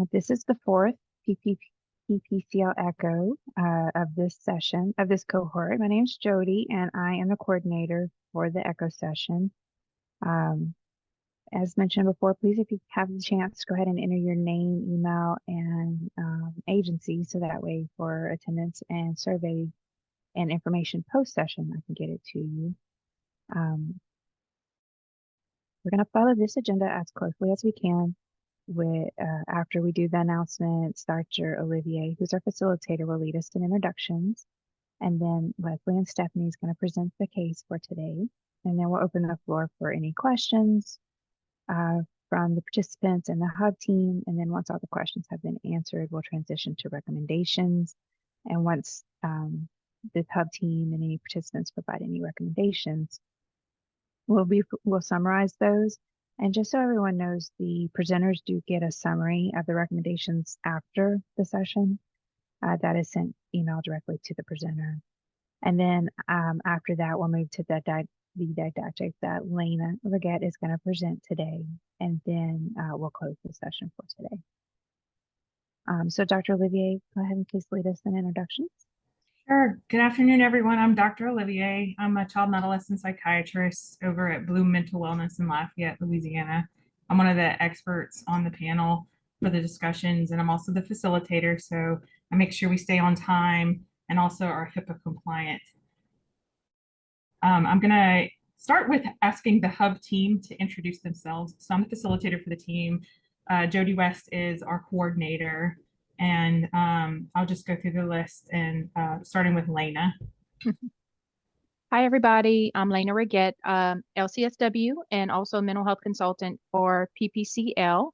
This is the fourth PPCL Echo of this session, of this cohort. My name is Jody, and I am the coordinator for the Echo session. As mentioned before, please, if you have the chance, go ahead and enter your name, email, and agency, so that way for attendance and survey and information post-session, I can get it to you. We're going to follow this agenda as closely as we can. After we do the announcements, Dr. Olivier, who's our facilitator, will lead us in introductions. And then Leslie and Stephanie is going to present the case for today. And then we'll open the floor for any questions from the participants and the hub team. And then once all the questions have been answered, we'll transition to recommendations. And once the hub team and any participants provide any recommendations, we'll summarize those. And just so everyone knows, the presenters do get a summary of the recommendations after the session that is sent email directly to the presenter. And then after that, we'll move to the didactic that Lena Leggett is going to present today. And then we'll close the session for today. So Dr. Olivier, go ahead and please lead us in introductions. Sure. Good afternoon, everyone. I'm Dr. Olivier. I'm a child and adolescent psychiatrist over at Bloom Mental Wellness in Lafayette, Louisiana. I'm one of the experts on the panel for the discussions, and I'm also the facilitator, so I make sure we stay on time and also are HIPAA compliant. I'm going to start with asking the hub team to introduce themselves. So I'm the facilitator for the team. Jody West is our coordinator. And I'll just go through the list, and starting with Lena. Hi, everybody. I'm Lena Reggett, LCSW, and also mental health consultant for PPCL.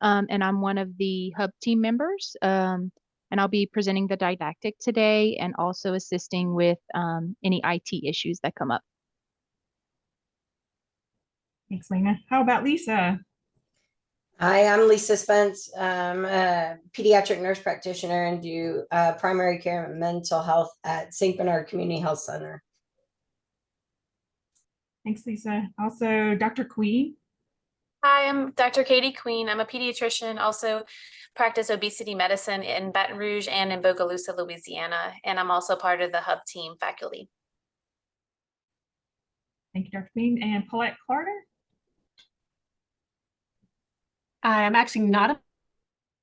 And I'm one of the hub team members. And I'll be presenting the didactic today and also assisting with any IT issues that come up. Thanks, Lena. How about Lisa? Hi, I'm Lisa Spence. I'm a pediatric nurse practitioner and do primary care and mental health at St. Bernard Community Health Center. Thanks, Lisa. Also, Dr. Queen. Hi, I'm Dr. Katie Queen. I'm a pediatrician, also practice obesity medicine in Baton Rouge and in Bogalusa, Louisiana, and I'm also part of the hub team faculty. Thank you, Dr. Queen. And Paulette Carter. I'm actually not a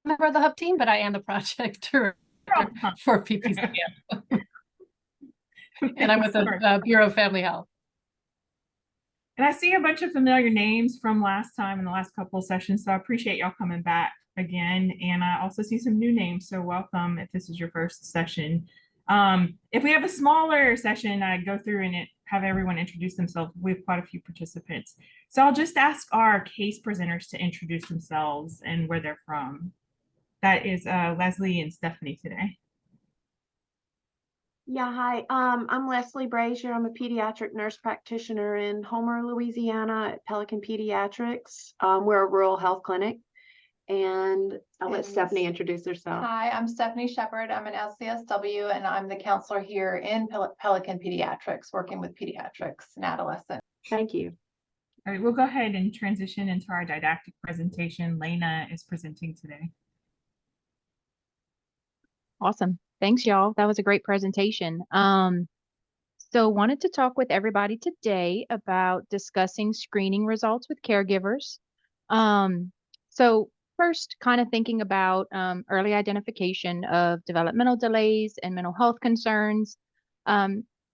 member of the hub team, but I am the project director for PPCL. And I'm with the Bureau of Family Health. And I see a bunch of familiar names from last time in the last couple of sessions, so I appreciate y'all coming back again. And I also see some new names, so welcome if this is your first session. If we have a smaller session, I go through and have everyone introduce themselves. We have quite a few participants. So I'll just ask our case presenters to introduce themselves and where they're from. That is Leslie and Stephanie today. Yeah, hi. I'm Leslie Brazier. I'm a pediatric nurse practitioner in Homer, Louisiana at Pelican Pediatrics. We're a rural health clinic. And I'll let Stephanie introduce herself. Hi, I'm Stephanie Shepard. I'm an LCSW, and I'm the counselor here in Pelican Pediatrics, working with pediatrics and adolescents. Thank you. All right, we'll go ahead and transition into our didactic presentation. Lena is presenting today. Awesome. Thanks, y'all. That was a great presentation. So wanted to talk with everybody today about discussing screening results with caregivers. So first, kind of thinking about early identification of developmental delays and mental health concerns. I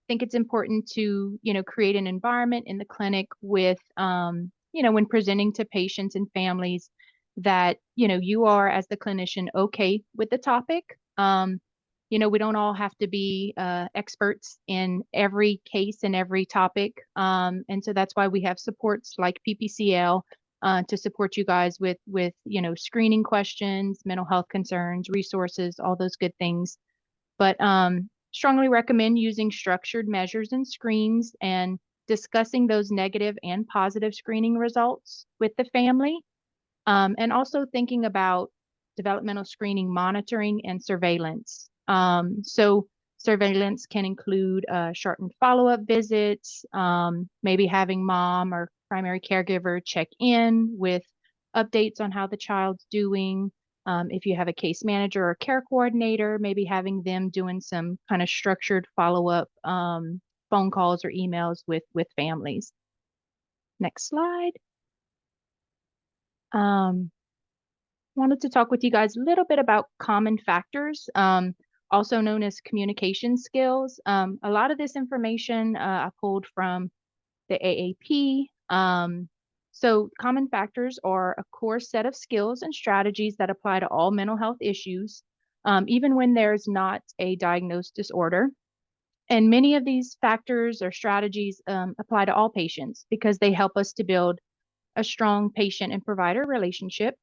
think it's important to, create an environment in the clinic with, when presenting to patients and families that, you are as the clinician okay with the topic. We don't all have to be experts in every case and every topic. And so that's why we have supports like PPCL to support you guys with screening questions, mental health concerns, resources, all those good things. But strongly recommend using structured measures and screens and discussing those negative and positive screening results with the family. And also thinking about developmental screening monitoring and surveillance. So surveillance can include shortened follow-up visits, maybe having mom or primary caregiver check in with updates on how the child's doing, If you have a case manager or care coordinator, maybe having them doing some kind of structured follow-up phone calls or emails with families. Next slide. Wanted to talk with you guys a little bit about common factors, also known as communication skills. A lot of this information I pulled from the AAP. So common factors are a core set of skills and strategies that apply to all mental health issues, even when there's not a diagnosed disorder. And many of these factors or strategies apply to all patients because they help us to build a strong patient and provider relationship.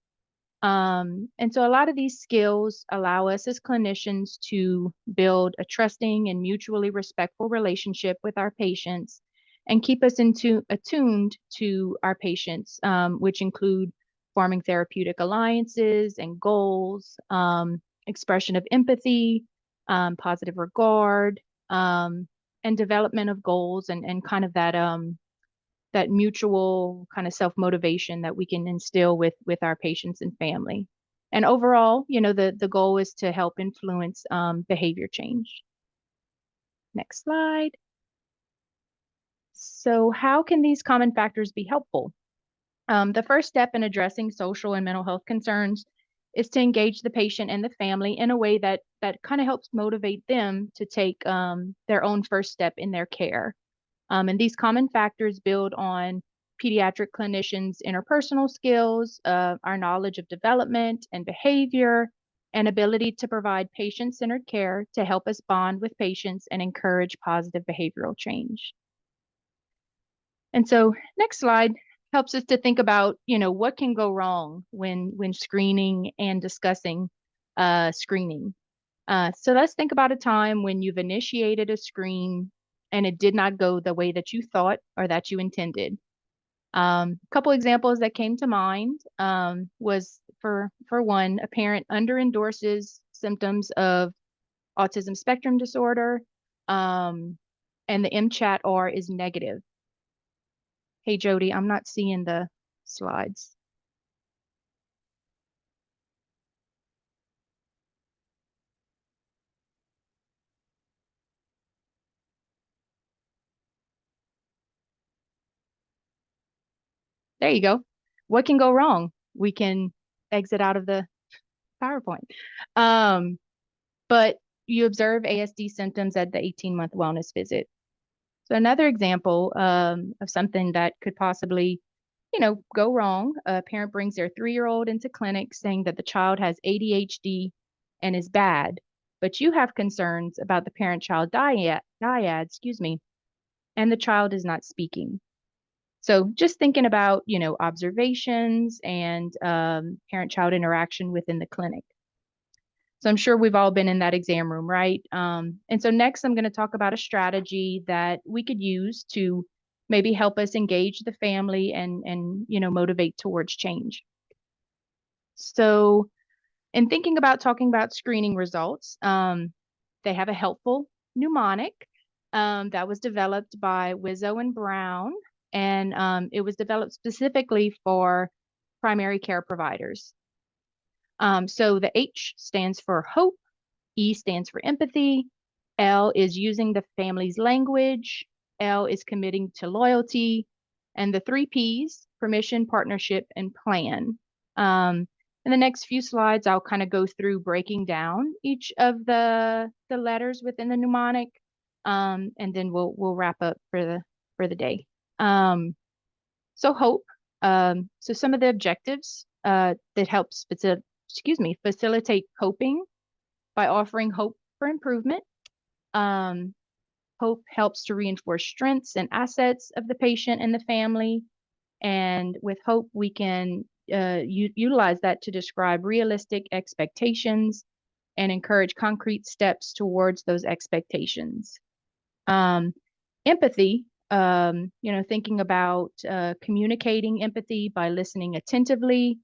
And so a lot of these skills allow us as clinicians to build a trusting and mutually respectful relationship with our patients and keep us attuned to our patients, which include forming therapeutic alliances and goals, expression of empathy, positive regard, and development of goals and kind of that mutual kind of self-motivation that we can instill with our patients and family. And overall, the goal is to help influence behavior change. Next slide. So how can these common factors be helpful? The first step in addressing social and mental health concerns is to engage the patient and the family in a way that kind of helps motivate them to take their own first step in their care. And these common factors build on pediatric clinicians' interpersonal skills, our knowledge of development and behavior, and ability to provide patient-centered care to help us bond with patients and encourage positive behavioral change. And so next slide helps us to think about, what can go wrong when screening and discussing screening. So let's think about a time when you've initiated a screen and it did not go the way that you thought or that you intended. A couple examples that came to mind was for one, a parent under-endorses symptoms of autism spectrum disorder, and the MCHAT-R is negative. Hey, Jody, I'm not seeing the slides. There you go. What can go wrong? We can exit out of the PowerPoint. But you observe ASD symptoms at the 18-month wellness visit. So another example of something that could possibly, go wrong. A parent brings their 3-year-old into clinic saying that the child has ADHD and is bad, but you have concerns about the parent-child dyad, and the child is not speaking. So just thinking about, observations and parent-child interaction within the clinic. So I'm sure we've all been in that exam room, right? And so next I'm going to talk about a strategy that we could use to maybe help us engage the family and motivate towards change. So in thinking about talking about screening results, they have a helpful mnemonic that was developed by Wizzo and Brown, and it was developed specifically for primary care providers. So the H stands for hope, E stands for empathy, L is using the family's language, L is committing to loyalty, and the 3 Ps, permission, partnership, and plan. In the next few slides, I'll kind of go through breaking down each of the letters within the mnemonic, and then we'll wrap up for the day. So hope. So some of the objectives that helps facilitate coping by offering hope for improvement. Hope helps to reinforce strengths and assets of the patient and the family. And with hope, we can utilize that to describe realistic expectations and encourage concrete steps towards those expectations. Empathy, thinking about communicating empathy by listening attentively,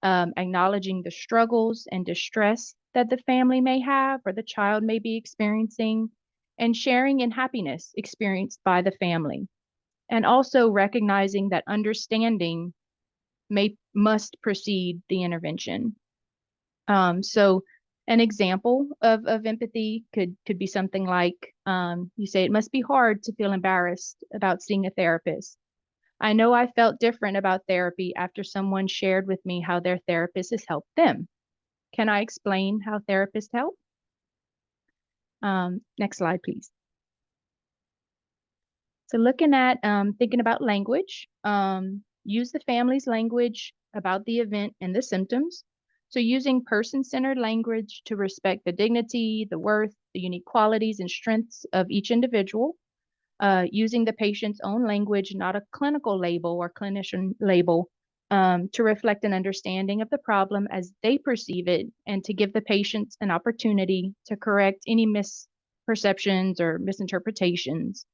acknowledging the struggles and distress that the family may have or the child may be experiencing, and sharing in happiness experienced by the family. And also recognizing that understanding must precede the intervention. So an example of empathy could be something like, you say, it must be hard to feel embarrassed about seeing a therapist. I know I felt different about therapy after someone shared with me how their therapist has helped them. Can I explain how therapists help? Next slide, please. So looking at thinking about language, use the family's language about the event and the symptoms. So using person-centered language to respect the dignity, the worth, the unique qualities and strengths of each individual. Using the patient's own language, not a clinical label or clinician label, to reflect an understanding of the problem as they perceive it and to give the patients an opportunity to correct any misperceptions or misinterpretations.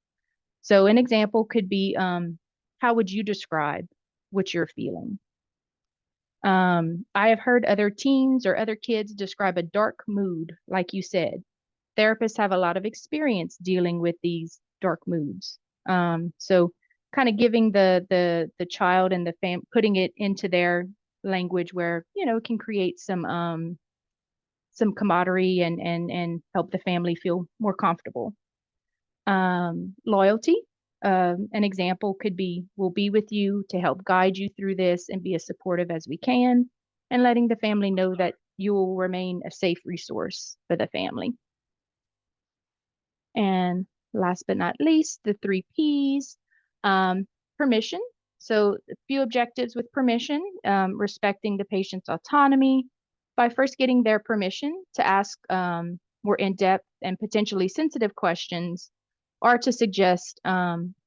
So an example could be, how would you describe what you're feeling? I have heard other teens or other kids describe a dark mood, like you said. Therapists have a lot of experience dealing with these dark moods. So kind of giving the child and the putting it into their language where, it can create some camaraderie and help the family feel more comfortable. Loyalty. An example could be, we'll be with you to help guide you through this and be as supportive as we can, and letting the family know that you will remain a safe resource for the family. And last but not least, the 3 Ps, permission. So a few objectives with permission, respecting the patient's autonomy by first getting their permission to ask more in-depth and potentially sensitive questions, or to suggest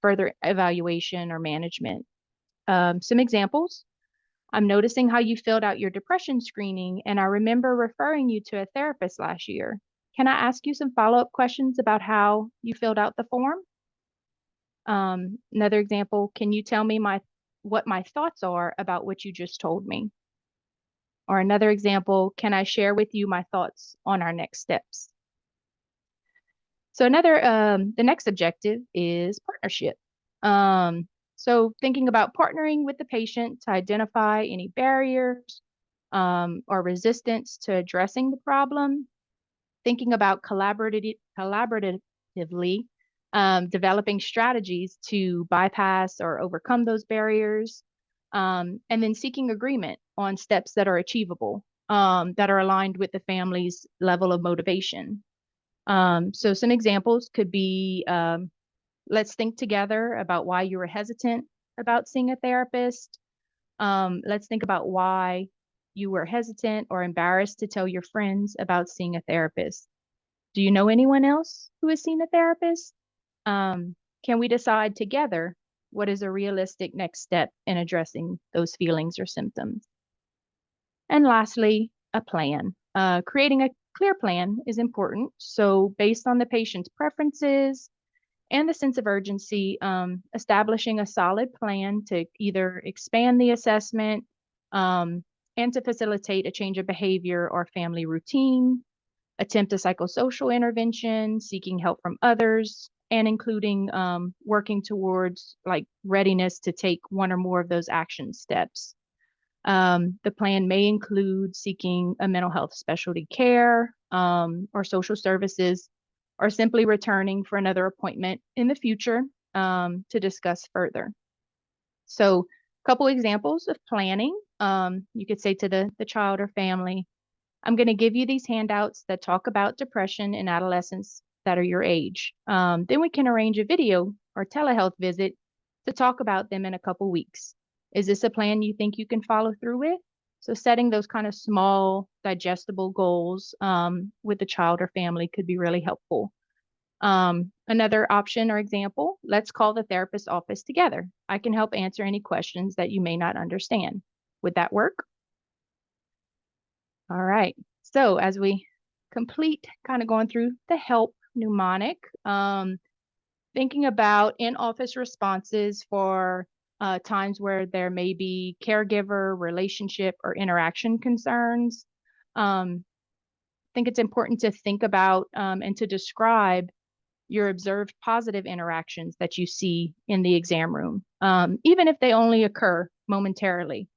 further evaluation or management. Some examples. I'm noticing how you filled out your depression screening, and I remember referring you to a therapist last year. Can I ask you some follow-up questions about how you filled out the form? Another example, can you tell me what my thoughts are about what you just told me? Or another example, can I share with you my thoughts on our next steps? So the next objective is partnership. So thinking about partnering with the patient to identify any barriers or resistance to addressing the problem. Thinking about collaboratively developing strategies to bypass or overcome those barriers, and then seeking agreement on steps that are achievable, that are aligned with the family's level of motivation. So some examples could be, let's think together about why you were hesitant about seeing a therapist. Let's think about why you were hesitant or embarrassed to tell your friends about seeing a therapist. Do you know anyone else who has seen a therapist? Can we decide together what is a realistic next step in addressing those feelings or symptoms? And lastly, a plan. Creating a clear plan is important. So based on the patient's preferences and the sense of urgency, establishing a solid plan to either expand the assessment and to facilitate a change of behavior or family routine, attempt a psychosocial intervention, seeking help from others, and including working towards like readiness to take one or more of those action steps. The plan may include seeking a mental health specialty care or social services, or simply returning for another appointment in the future to discuss further. So a couple examples of planning. You could say to the child or family, I'm going to give you these handouts that talk about depression in adolescents that are your age. Then we can arrange a video or telehealth visit to talk about them in a couple weeks. Is this a plan you think you can follow through with? So setting those kind of small, digestible goals with the child or family could be really helpful. Another option or example, let's call the therapist's office together. I can help answer any questions that you may not understand. Would that work? All right. So as we complete kind of going through the help mnemonic, thinking about in-office responses for times where there may be caregiver, relationship, or interaction concerns. I think it's important to think about and to describe your observed positive interactions that you see in the exam room, even if they only occur momentarily.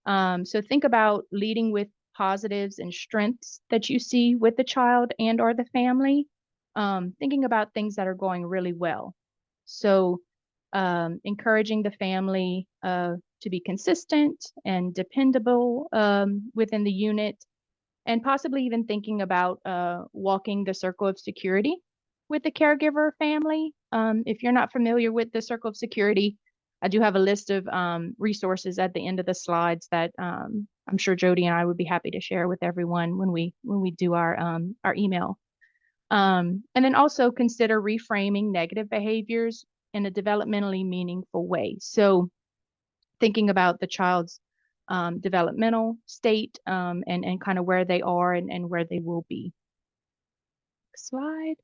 So think about leading with positives and strengths that you see with the child and or the family, thinking about things that are going really well. So encouraging the family to be consistent and dependable within the unit, and possibly even thinking about walking the circle of security with the caregiver family. If you're not familiar with the circle of security, I do have a list of resources at the end of the slides that I'm sure Jody and I would be happy to share with everyone when we do our email. And then also consider reframing negative behaviors in a developmentally meaningful way. So thinking about the child's developmental state and kind of where they are and where they will be. Next slide.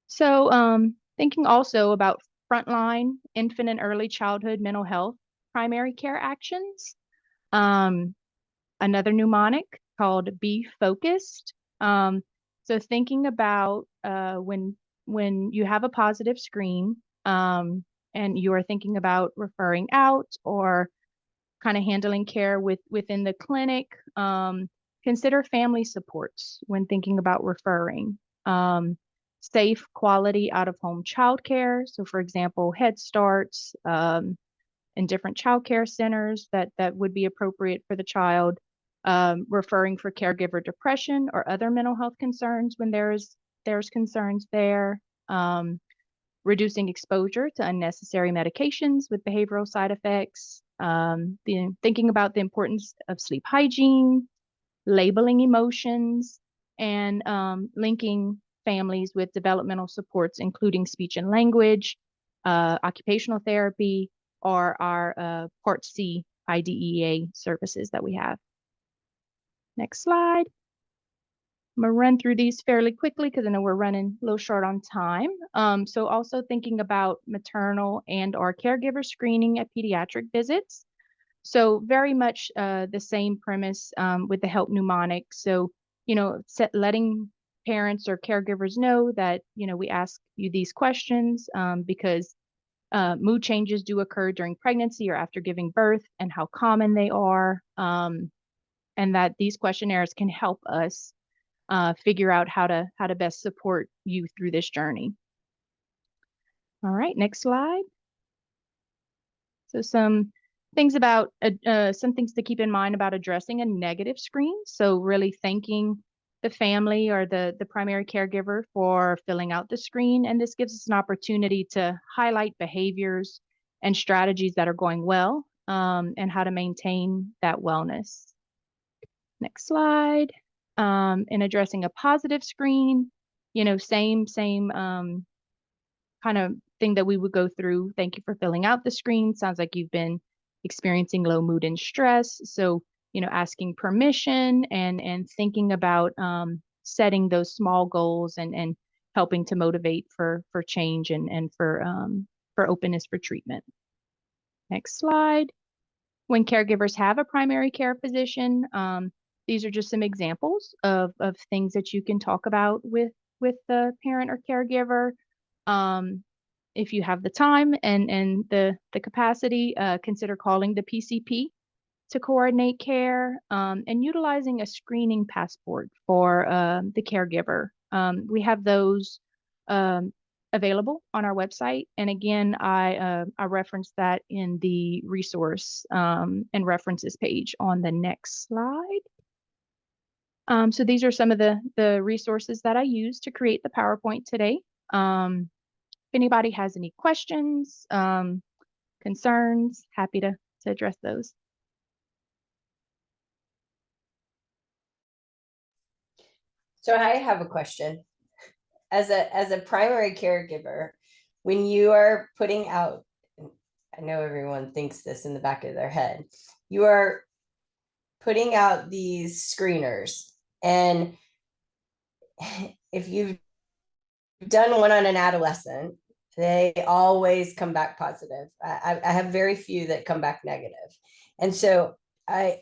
So thinking also about frontline infant and early childhood mental health primary care actions. Another mnemonic called Be Focused. So thinking about when you have a positive screen and you are thinking about referring out or kind of handling care within the clinic, consider family supports when thinking about referring. Safe, quality out-of-home childcare. So for example, Head Starts and different childcare centers that would be appropriate for the child. Referring for caregiver depression or other mental health concerns when there's concerns there. Reducing exposure to unnecessary medications with behavioral side effects. Thinking about the importance of sleep hygiene, labeling emotions, and linking families with developmental supports, including speech and language, occupational therapy, or our Part C IDEA services that we have. Next slide. I'm gonna run through these fairly quickly because I know we're running a little short on time. So also thinking about maternal and or caregiver screening at pediatric visits. So very much the same premise with the help mnemonic. So, letting parents or caregivers know that, we ask you these questions because mood changes do occur during pregnancy or after giving birth and how common they are. And that these questionnaires can help us figure out how to best support you through this journey. All right, next slide. So some things to keep in mind about addressing a negative screen. So really thanking the family or the primary caregiver for filling out the screen. And this gives us an opportunity to highlight behaviors and strategies that are going well and how to maintain that wellness. Next slide. In addressing a positive screen, same kind of thing that we would go through. Thank you for filling out the screen. Sounds like you've been experiencing low mood and stress. So, asking permission and thinking about setting those small goals and helping to motivate for change and for openness for treatment. Next slide. When caregivers have a primary care physician, these are just some examples of things that you can talk about with the parent or caregiver. If you have the time and the capacity, consider calling the PCP to coordinate care and utilizing a screening passport for the caregiver. We have those available on our website. And again, I reference that in the resource and references page on the next slide. So these are some of the resources that I used to create the PowerPoint today. If anybody has any questions, concerns, happy to address those. So I have a question. As a primary caregiver, when you are putting out, I know everyone thinks this in the back of their head, you are putting out these screeners, and if you've done one on an adolescent, they always come back positive. I have very few that come back negative. And so and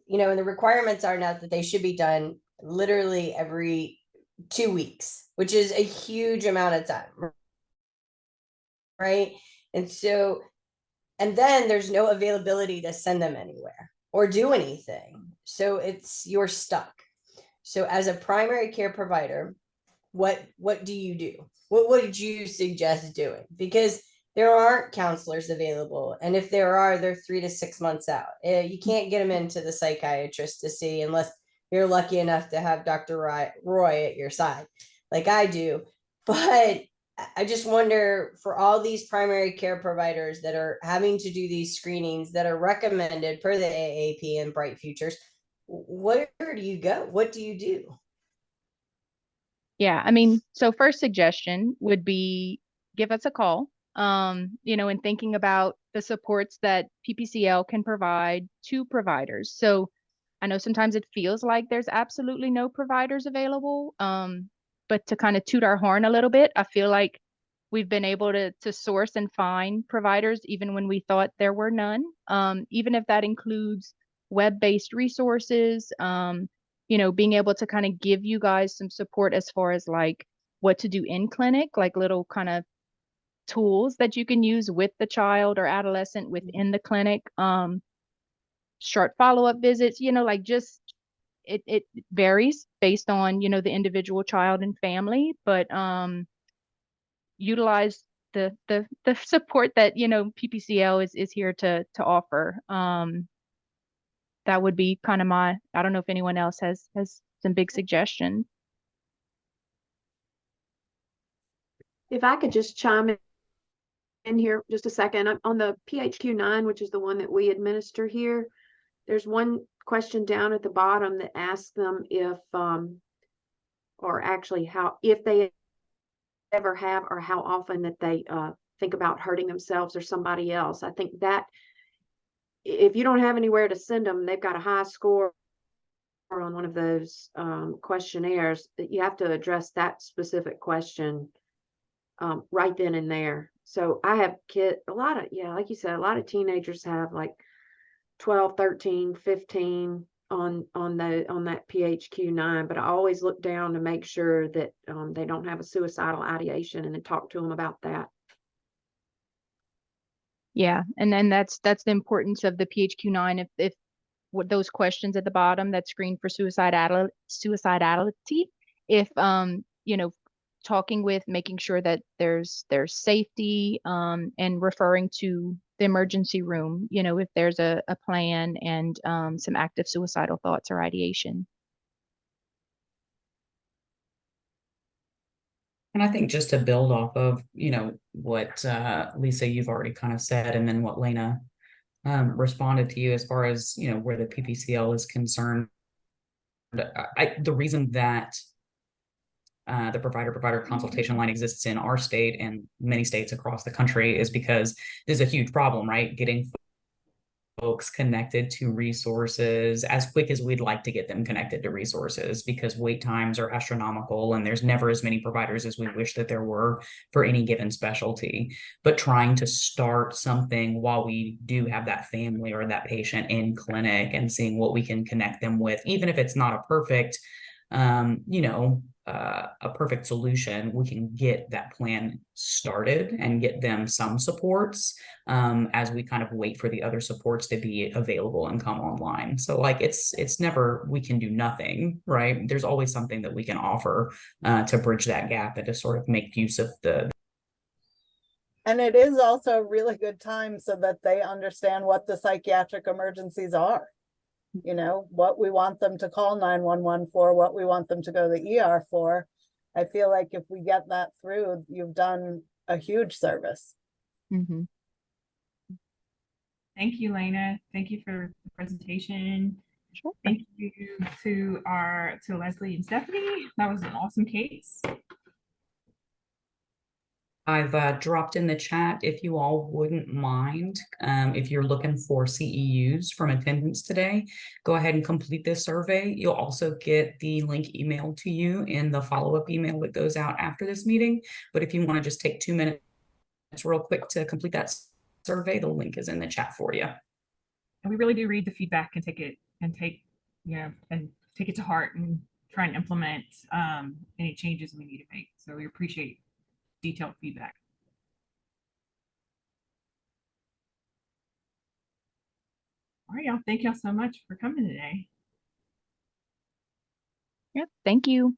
the requirements are now that they should be done literally every 2 weeks, which is a huge amount of time. Right. And then there's no availability to send them anywhere. or do anything. So you're stuck. So as a primary care provider, what do you do? What would you suggest doing? Because there aren't counselors available, and if there are, they're 3 to 6 months out. You can't get them into the psychiatrist to see unless you're lucky enough to have Dr. Roy at your side, like I do. But I just wonder, for all these primary care providers that are having to do these screenings that are recommended per the AAP and Bright Futures, where do you go? What do you do? Yeah, I mean, so first suggestion would be give us a call. In thinking about the supports that PPCL can provide to providers. So I know sometimes it feels like there's absolutely no providers available. But to kind of toot our horn a little bit, I feel like we've been able to source and find providers even when we thought there were none. Even if that includes web-based resources, being able to kind of give you guys some support as far as like what to do in clinic, like little kind of tools that you can use with the child or adolescent within the clinic. Short follow-up visits, like just it varies based on, the individual child and family, but utilize the support that, PPCL is here to offer. That would be kind of I don't know if anyone else has some big suggestions. If I could just chime in here just a second. On the PHQ-9, which is the one that we administer here, there's one question down at the bottom that asks them if, or actually how, if they ever have or how often that they think about hurting themselves or somebody else. I think that if you don't have anywhere to send them, they've got a high score on one of those questionnaires, that you have to address that specific question right then and there. So I have like you said, a lot of teenagers have like 12, 13, 15 on that PHQ-9, but I always look down to make sure that they don't have a suicidal ideation, and then talk to them about that. Yeah, and then that's the importance of the PHQ-9. If what those questions at the bottom that screen for suicidality, if talking with, making sure that there's safety, and referring to the emergency room, if there's a plan and some active suicidal thoughts or ideation. And I think just to build off of, what Lisa, you've already kind of said, and then what Lena responded to you as far as, where the PPCL is concerned. The reason that the provider consultation line exists in our state and many states across the country is because there's a huge problem, right? Getting folks connected to resources as quick as we'd like to get them connected to resources, because wait times are astronomical and there's never as many providers as we wish that there were for any given specialty. But trying to start something while we do have that family or that patient in clinic and seeing what we can connect them with, even if it's not a perfect a perfect solution, we can get that plan started and get them some supports as we kind of wait for the other supports to be available and come online. So like it's never we can do nothing, right? There's always something that we can offer to bridge that gap and to sort of make use of the. And it is also a really good time so that they understand what the psychiatric emergencies are. What we want them to call 911 for, what we want them to go to the ER for. I feel like if we get that through, you've done a huge service. Mm-hmm. Thank you, Lena. Thank you for the presentation. Sure. Thank you to Leslie and Stephanie. That was an awesome case. I've dropped in the chat, if you all wouldn't mind, if you're looking for CEUs from attendance today, go ahead and complete this survey. You'll also get the link emailed to you in the follow-up email that goes out after this meeting. But if you want to just take 2 minutes real quick to complete that survey, the link is in the chat for you. And we really do read the feedback and take it to heart and try and implement any changes we need to make. So we appreciate detailed feedback. All right, y'all. Thank y'all so much for coming today. Yep. Thank you.